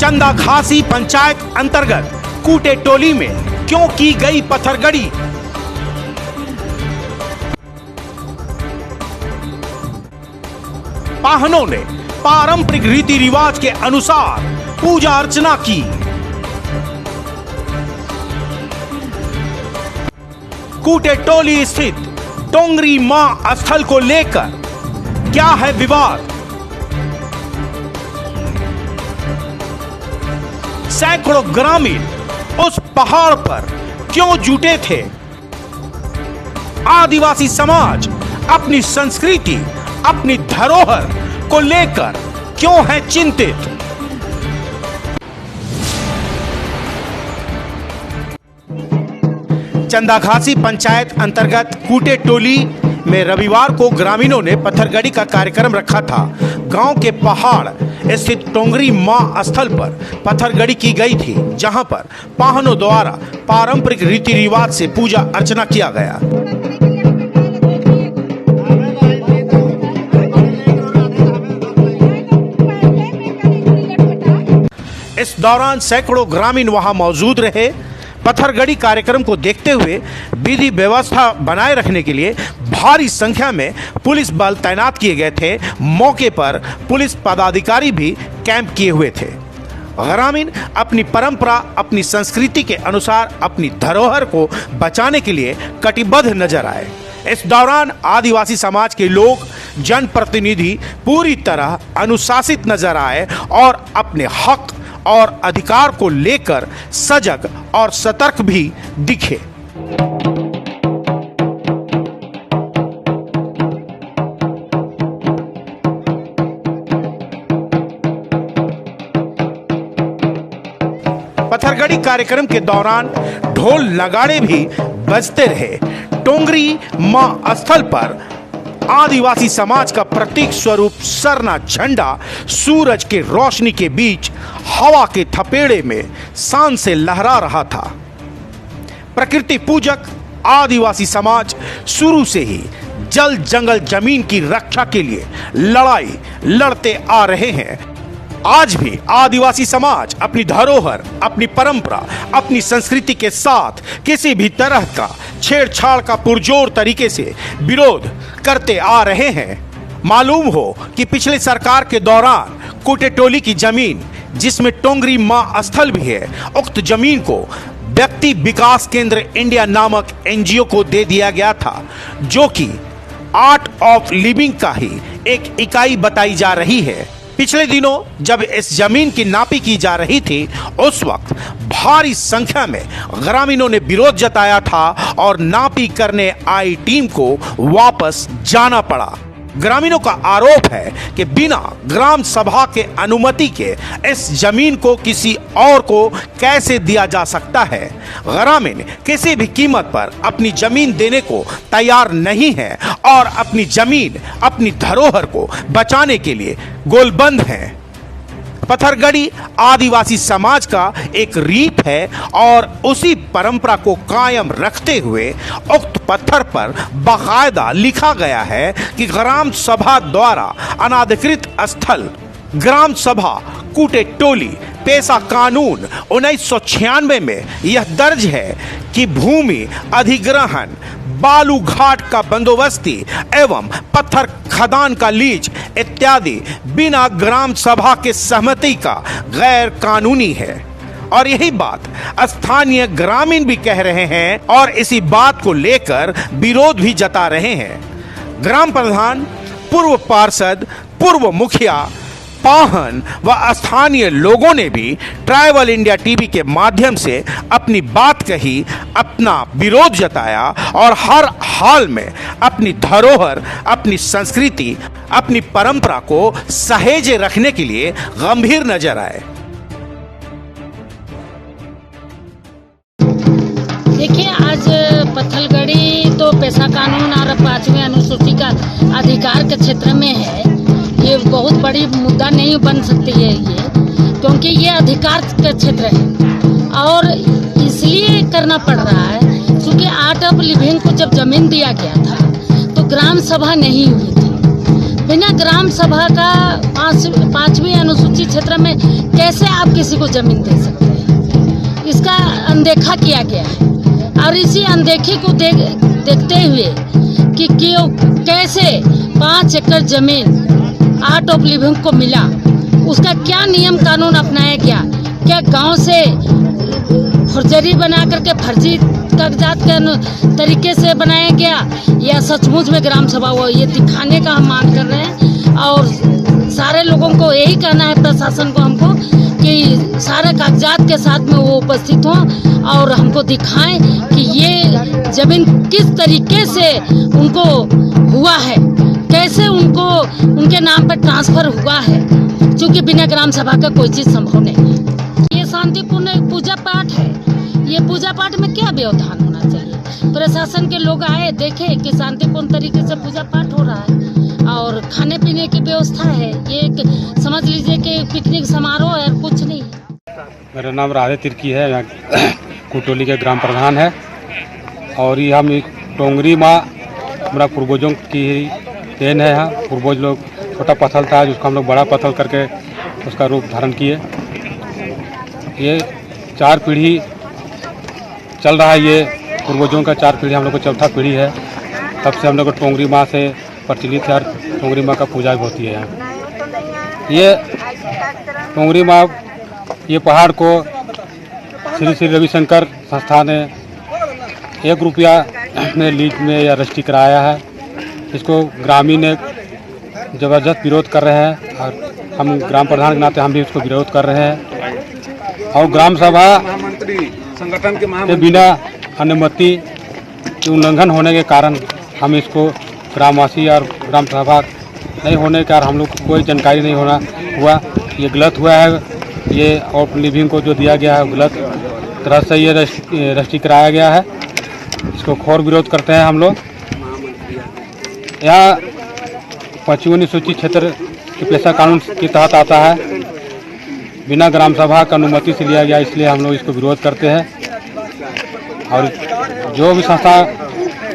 चंदा खासी पंचायत अंतर्गत कूटे टोली में क्यों की गई पत्थरगड़ी? पाहनों ने पारंपरिक रीति रिवाज के अनुसार पूजा अर्चना की। कूटे टोली स्थित टोंगरी मां स्थल को लेकर क्या है विवाद? सैकड़ों ग्रामीण उस पहाड़ पर क्यों जुटे थे? आदिवासी समाज अपनी संस्कृति, अपनी धरोहर को लेकर क्यों है चिंतित? चंदाखासी पंचायत अंतर्गत कूटे टोली में रविवार को ग्रामीणों ने पत्थरगड़ी का कार्यक्रम रखा था। गांव के पहाड़ स्थित टोंगरी मां स्थल पर पत्थरगड़ी की गई थी, जहां पर पाहनों द्वारा पारंपरिक रीति रिवाज से पूजा अर्चना किया गया। इस दौरान सैकड़ों ग्रामीण वहां मौजूद रहे। पत्थरगड़ी कार्यक्रम को देखते हुए विधि व्यवस्था बनाए रखने के लिए भारी संख्या में पुलिस बल तैनात किए गए थे। मौके पर पुलिस पदाधिकारी भी कैंप किए हुए थे। ग्रामीण अपनी परंपरा, अपनी संस्कृति के अनुसार अपनी धरोहर को बचाने के लिए कटिबद्ध नजर आए। इस दौरान आदिवासी समाज के लोग, जनप्रतिनिधि पूरी तरह अनुशासित नजर आए और अपने हक और अधिकार को लेकर सजग और सतर्क भी दिखे। पत्थरगड़ी कार्यक्रम के दौरान ढोल नगाड़े भी बजते रहे। टोंगरी मां स्थल पर आदिवासी समाज का प्रतीक स्वरूप सरना झंडा सूरज के रोशनी के बीच हवा के थपेड़े में शान से लहरा रहा था। प्रकृति पूजक आदिवासी समाज शुरू से ही जल जंगल जमीन की रक्षा के लिए लड़ाई लड़ते आ रहे हैं। आज भी आदिवासी समाज अपनी धरोहर, अपनी परंपरा, अपनी संस्कृति के साथ किसी भी तरह का छेड़छाड़ का पुरजोर तरीके से विरोध करते आ रहे हैं। मालूम हो कि पिछले सरकार के दौरान कूटे टोली की जमीन, जिसमें टोंगरी मां स्थल भी है, उक्त जमीन को व्यक्ति विकास केंद्र इंडिया नामक एनजीओ को दे दिया गया था, जो कि आर्ट ऑफ लिविंग का ही एक इकाई बताई जा रही है। पिछले दिनों जब इस जमीन की नापी की जा रही थी, उस वक्त भारी संख्या में ग्रामीणों ने विरोध जताया था और नापी करने आई टीम को वापस जाना पड़ा। ग्रामीणों का आरोप है कि बिना ग्राम सभा के अनुमति के इस जमीन को किसी और को कैसे दिया जा सकता है। ग्रामीण किसी भी कीमत पर अपनी जमीन देने को तैयार नहीं है और अपनी जमीन, अपनी धरोहर को बचाने के लिए गोलबंद हैं। पत्थरगड़ी आदिवासी समाज का एक रीत है और उसी परंपरा को कायम रखते हुए उक्त पत्थर पर बाकायदा लिखा गया है कि ग्राम सभा द्वारा अनाधिकृत स्थल ग्राम सभा कूटे टोली पेशा कानून 1996 में यह दर्ज है कि भूमि अधिग्रहण, बालू घाट का बंदोबस्ती एवं पत्थर खदान का लीज इत्यादि बिना ग्राम सभा के सहमति का गैर कानूनी है। और यही बात स्थानीय ग्रामीण भी कह रहे हैं और इसी बात को लेकर विरोध भी जता रहे हैं। ग्राम प्रधान, पूर्व पार्षद, पूर्व मुखिया, पाहन व स्थानीय लोगों ने भी ट्राइबल इंडिया टीवी के माध्यम से अपनी बात कही, अपना विरोध जताया और हर हाल में अपनी धरोहर, अपनी संस्कृति, अपनी परंपरा को सहेजे रखने के लिए गंभीर नजर आए। देखिए, आज पत्थरगड़ी तो पेशा कानून और 5वीं अनुसूची का अधिकार के क्षेत्र में है। ये बहुत बड़ी मुद्दा नहीं बन सकती है ये, क्योंकि ये अधिकार का क्षेत्र है और इसलिए करना पड़ रहा है क्योंकि आर्ट ऑफ लिविंग को जब जमीन दिया गया था तो ग्राम सभा नहीं हुई थी। बिना ग्राम सभा का पांचवी अनुसूचित क्षेत्र में कैसे आप किसी को जमीन दे सकते हैं? इसका अनदेखा किया गया है और इसी अनदेखी को देखते हुए कि क्यों कैसे 5 एकड़ जमीन आर्ट ऑफ लिविंग को मिला, उसका क्या नियम कानून अपनाया गया? क्या गांव से फर्जरी बना करके फर्जी कागजात के तरीके से बनाया गया या सचमुच में ग्राम सभा हुआ, ये दिखाने का हम मांग कर रहे हैं। और सारे लोगों को यही कहना है, प्रशासन को, हमको, कि सारे कागजात के साथ में वो उपस्थित हों और हमको दिखाएं कि ये जमीन किस तरीके से उनको हुआ है, कैसे उनको उनके नाम पर ट्रांसफर हुआ है, क्योंकि बिना ग्राम सभा का कोई चीज़ संभव नहीं है। ये शांतिपूर्ण पूजा पाठ है, ये पूजा पाठ में क्या व्यवधान होना चाहिए? प्रशासन के लोग आए, देखे कि शांतिपूर्ण तरीके से पूजा पाठ हो रहा है और खाने पीने की व्यवस्था है। ये एक समझ लीजिए कि पिकनिक समारोह है, कुछ नहीं है। मेरा नाम राधे तिर्की है, यहाँ कुटोली के ग्राम प्रधान है। और ये हम टोंगरी माँ हमारा पूर्वजों की देन है। यहाँ पूर्वज लोग छोटा पत्थर था जिसको हम लोग बड़ा पत्थर करके उसका रूप धारण किए। ये 4 पीढ़ी चल रहा है, ये पूर्वजों का 4 पीढ़ी, हम लोग को 4था पीढ़ी है। तब से हम लोग को टोंगरी माँ से प्रचलित है और टोंगरी माँ का पूजा भी होती है यहाँ। ये टोंगरी माँ, ये पहाड़ को श्री श्री रविशंकर संस्था ने 1 रुपया में लीज में या रजिस्ट्री कराया है। इसको ग्रामीण ज़बरदस्त विरोध कर रहे हैं और हम ग्राम प्रधान के नाते हम भी इसको विरोध कर रहे हैं। और ग्राम सभा संगठन के बिना अनुमति के उल्लंघन होने के कारण हम इसको ग्रामवासी और ग्राम सभा नहीं होने के कारण हम लोग को कोई जानकारी नहीं हुआ। ये गलत हुआ है। ये ऑफ लिविंग को जो दिया गया है गलत तरह से ये रजिस्ट्री कराया गया है। इसको घोर विरोध करते हैं हम लोग। यहाँ 5वीं अनुसूचित क्षेत्र के पेशा कानून के तहत आता है, बिना ग्राम सभा का अनुमति से लिया गया, इसलिए हम लोग इसको विरोध करते हैं। और जो भी संस्था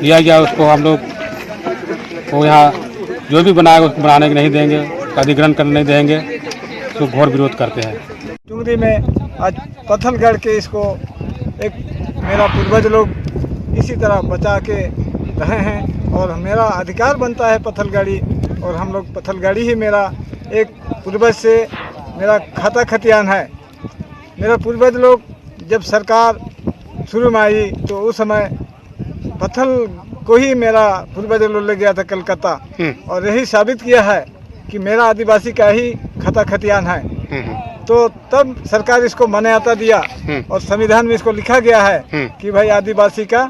लिया गया उसको हम लोग को यहाँ जो भी बनाएगा उसको बनाने के नहीं देंगे, अधिग्रहण करने नहीं देंगे, इसको घोर विरोध करते हैं। टुंगरी में आज पत्थलगढ़ के इसको एक मेरा पूर्वज लोग इसी तरह बचा के रहे हैं और मेरा अधिकार बनता है पत्थलगढ़ी, और हम लोग पत्थलगढ़ी ही मेरा एक पूर्वज से मेरा खाता खतियान है। मेरा पूर्वज लोग जब सरकार शुरू में आई तो उस समय पत्थल को ही मेरा पूर्वज लोग ले गया था कलकत्ता, और यही साबित किया है कि मेरा आदिवासी का ही खाता खतियान है। तो तब सरकार इसको मान्यता दिया और संविधान में इसको लिखा गया है कि भाई आदिवासी का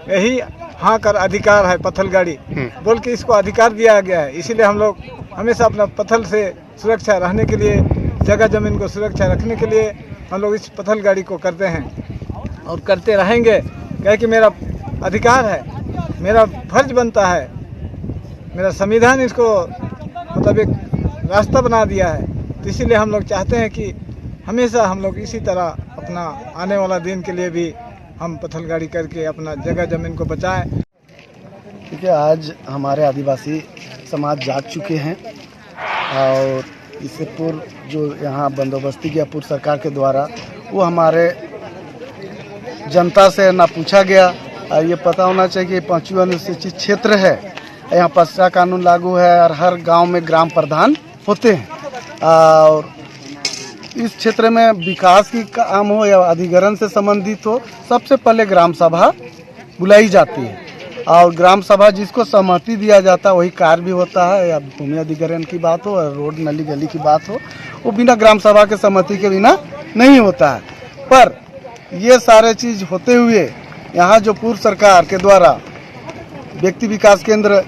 यही हाँ कर अधिकार है पत्थलगढ़ी बोल के इसको अधिकार दिया गया है। इसीलिए हम लोग हमेशा अपना पत्थल से सुरक्षा रहने के लिए, जगह जमीन को सुरक्षा रखने के लिए हम लोग इस पत्थलगढ़ी को करते हैं और करते रहेंगे। क्या कि मेरा अधिकार है, मेरा फर्ज बनता है, मेरा संविधान इसको मतलब एक रास्ता बना दिया है। तो इसीलिए हम लोग चाहते हैं कि हमेशा हम लोग इसी तरह अपना आने वाला दिन के लिए भी हम पत्थलगढ़ी करके अपना जगह ज़मीन को बचाएं। क्योंकि आज हमारे आदिवासी समाज जाग चुके हैं और इससे पूर्व जो यहाँ बंदोबस्ती किया पूर्व सरकार के द्वारा, वो हमारे जनता से ना पूछा गया। और ये पता होना चाहिए कि 5वीं अनुसूचित क्षेत्र है, यहाँ पेशा कानून लागू है और हर गांव में ग्राम प्रधान होते हैं। और इस क्षेत्र में विकास की काम हो या अधिग्रहण से संबंधित हो, सबसे पहले ग्राम सभा बुलाई जाती है और ग्राम सभा जिसको सहमति दिया जाता है वही कार्य भी होता है। या भूमि अधिग्रहण की बात हो, रोड नली गली की बात हो, वो बिना ग्राम सभा के सहमति के बिना नहीं होता है। पर ये सारे चीज़ होते हुए यहाँ जो पूर्व सरकार के द्वारा व्यक्ति विकास केंद्र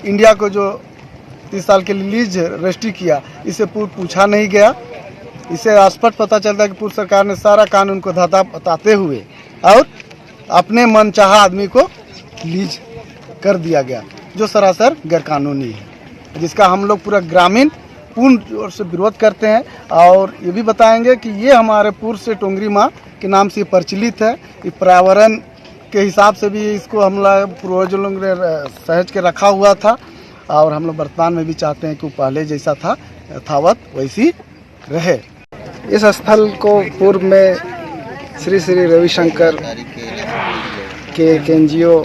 इंडिया को जो 30 साल के लिए लीज रजिस्ट्री किया, इसे पूर्व पूछा नहीं गया। इसे स्पष्ट पता चलता है कि पूर्व सरकार ने सारा कानून को धाता बताते हुए और अपने मनचाहा आदमी को लीज कर दिया गया, जो सरासर गैरकानूनी है, जिसका हम लोग पूरा ग्रामीण पूर्ण तौर से विरोध करते हैं। और ये भी बताएंगे कि ये हमारे पूर्व से टोंगरी माँ के नाम से प्रचलित है। ये पर्यावरण के हिसाब से भी इसको हम लोग पूर्वजों ने सहज के रखा हुआ था और हम लोग वर्तमान में भी चाहते हैं कि वो पहले जैसा था यथावत वैसी रहे। इस स्थल को पूर्व में श्री श्री रविशंकर के एनजीओ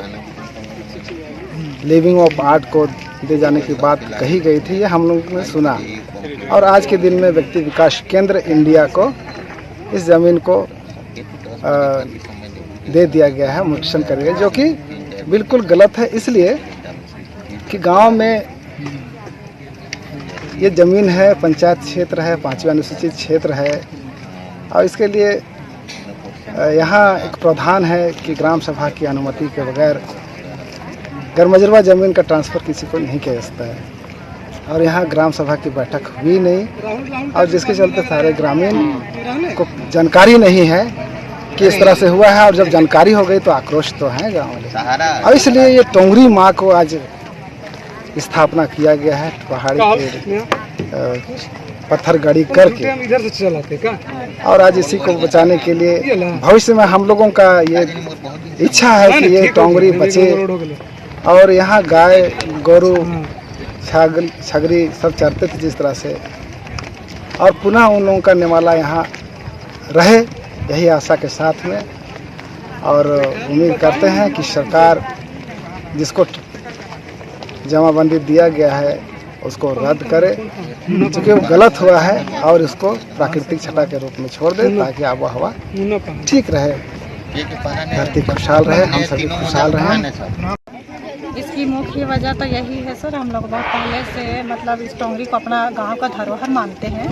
लिविंग ऑफ आर्ट को दे जाने की बात कही गई थी, ये हम लोगों ने सुना। और आज के दिन में व्यक्ति विकास केंद्र इंडिया को इस ज़मीन को दे दिया गया है, मुक्शन कर गया, जो कि बिल्कुल गलत है। इसलिए कि गांव में ये ज़मीन है, पंचायत क्षेत्र है, 5वें अनुसूचित क्षेत्र है, और इसके लिए यहाँ एक प्रावधान है कि ग्राम सभा की अनुमति के बगैर गैरमजरूआ ज़मीन का ट्रांसफ़र किसी को नहीं किया जाता है। और यहाँ ग्राम सभा की बैठक हुई नहीं, और जिसके चलते सारे ग्रामीण को जानकारी नहीं है कि इस तरह से हुआ है। और जब जानकारी हो गई तो आक्रोश तो है गाँव वाले, और इसलिए ये टोंगरी माँ को आज स्थापना किया गया है पहाड़ी पे पत्थर गाड़ी करके। इधर से चलाते का, और आज इसी को बचाने के लिए भविष्य में हम लोगों का ये इच्छा है कि ये टोंगरी बचे, और यहाँ गाय गोरू छगरी सब चरते थे जिस तरह से, और पुनः उन लोगों का निवाला यहाँ रहे, यही आशा के साथ में। और उम्मीद करते हैं कि सरकार जिसको जमाबंदी दिया गया है उसको रद्द करे, क्योंकि वो गलत हुआ है, और इसको प्राकृतिक छटा के रूप में छोड़ दे, ताकि आबोहवा ठीक रहे, धरती खुशहाल रहे, हम सभी खुशहाल रहें। इसकी मुख्य वजह तो यही है सर, हम लोग बहुत पहले से मतलब इस टोंगरी को अपना गांव का धरोहर मानते हैं।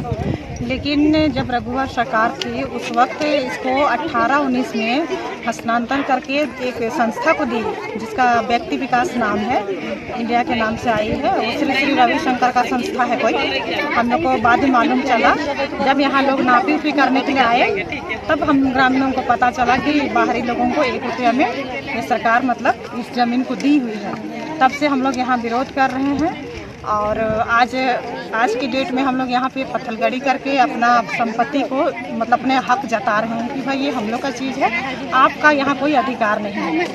लेकिन जब रघुवर सरकार थी उस वक्त इसको 18-19 में हस्तांतरण करके एक संस्था को दी, जिसका व्यक्ति विकास नाम है, इंडिया के नाम से आई है। वो श्री श्री रविशंकर का संस्था है कोई। हम लोग को बाद में मालूम चला, जब यहाँ लोग नापी उपी करने के लिए आए, तब हम ग्रामीणों को पता चला कि बाहरी लोगों को 1 रुपया में ये सरकार मतलब इस ज़मीन को दी हुई है। तब से हम लोग यहाँ विरोध कर रहे हैं, और आज की डेट में हम लोग यहाँ पे पत्थलगड़ी करके अपना संपत्ति को मतलब अपने हक जता रहे हैं कि भाई ये हम लोग का चीज़ है, आपका यहाँ कोई अधिकार नहीं है।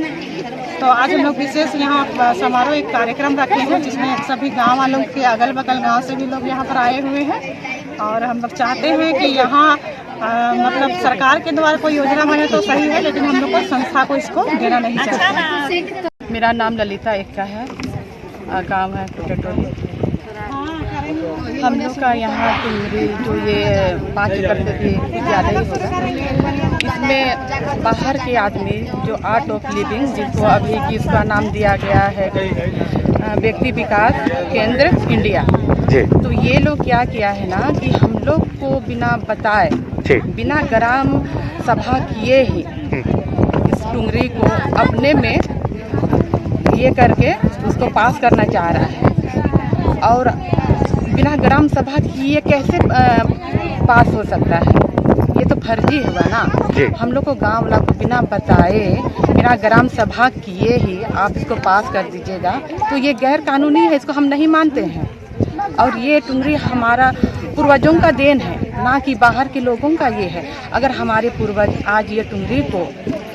तो आज हम लोग विशेष यहाँ समारोह एक कार्यक्रम रखे हैं, जिसमें सभी गांव वालों के अगल बगल गांव से भी लोग यहाँ पर आए हुए हैं। और हम लोग चाहते हैं कि यहाँ मतलब सरकार के द्वारा कोई योजना बने तो सही है, लेकिन हम लोग को संस्था को इसको देना नहीं चाहते। मेरा नाम ललिता एक्का है, गांव है टोली। हम लोग का यहाँ टुंगरी जो ये 5 एकड़ से भी ज़्यादा ही होगा, इसमें बाहर के आदमी जो आर्ट ऑफ लिविंग, जिसको अभी जिसका नाम दिया गया है व्यक्ति विकास केंद्र इंडिया, तो ये लोग क्या किया है ना कि हम लोग को बिना बताए, बिना ग्राम सभा किए ही इस टुंगरी को अपने में ये करके उसको पास करना चाह रहा है। और बिना ग्राम सभा किए कैसे पास हो सकता है? ये तो फर्जी हुआ ना। हम लोग को गांव वाला को बिना बताए, बिना ग्राम सभा किए ही आप इसको पास कर दीजिएगा, तो ये गैर कानूनी है, इसको हम नहीं मानते हैं। और ये टुंगरी हमारा पूर्वजों का देन है, ना कि बाहर के लोगों का ये है। अगर हमारे पूर्वज आज ये टुंगरी को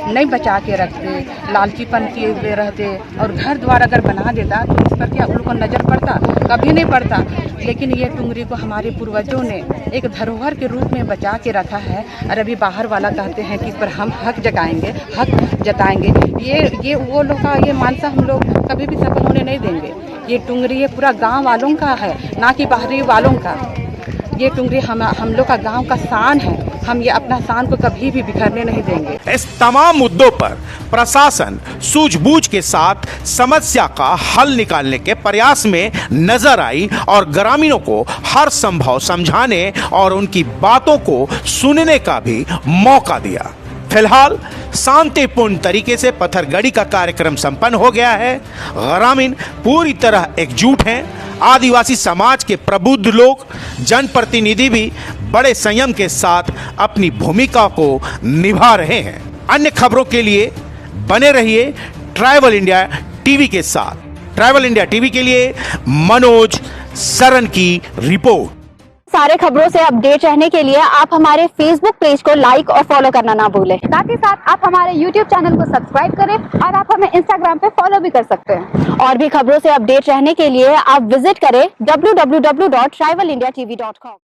नहीं बचा के रखते, लालचीपन किए हुए रहते और घर द्वार अगर बना देता, तो इस पर क्या उन लोगों को नज़र पड़ता? कभी नहीं पड़ता। लेकिन ये टुंगरी को हमारे पूर्वजों ने एक धरोहर के रूप में बचा के रखा है, और अभी बाहर वाला कहते हैं कि इस पर हम हक जताएंगे। ये वो लोग का ये मानसा हम लोग कभी भी सफल होने नहीं देंगे। ये टुंगरी ये पूरा गाँव वालों का है, ना कि बाहरी वालों का। ये टुंगरी हम लोग का गांव का शान है, हम ये अपना शान को कभी भी बिखरने नहीं देंगे। इस तमाम मुद्दों पर प्रशासन सूझबूझ के साथ समस्या का हल निकालने के प्रयास में नजर आई और ग्रामीणों को हर संभव समझाने और उनकी बातों को सुनने का भी मौका दिया। फिलहाल शांतिपूर्ण तरीके से पत्थलगड़ी का कार्यक्रम संपन्न हो गया है। ग्रामीण पूरी तरह एकजुट हैं। आदिवासी समाज के प्रबुद्ध लोग, जनप्रतिनिधि भी बड़े संयम के साथ अपनी भूमिका को निभा रहे हैं। अन्य खबरों के लिए बने रहिए ट्राइबल इंडिया टीवी के साथ। ट्राइबल इंडिया टीवी के लिए मनोज सरन की रिपोर्ट। सारे खबरों से अपडेट रहने के लिए आप हमारे फेसबुक पेज को लाइक और फॉलो करना ना भूलें। साथ ही साथ आप हमारे यूट्यूब चैनल को सब्सक्राइब करें और आप हमें इंस्टाग्राम पे फॉलो भी कर सकते हैं। और भी खबरों से अपडेट रहने के लिए आप विजिट करें www.rivalindiatv.com।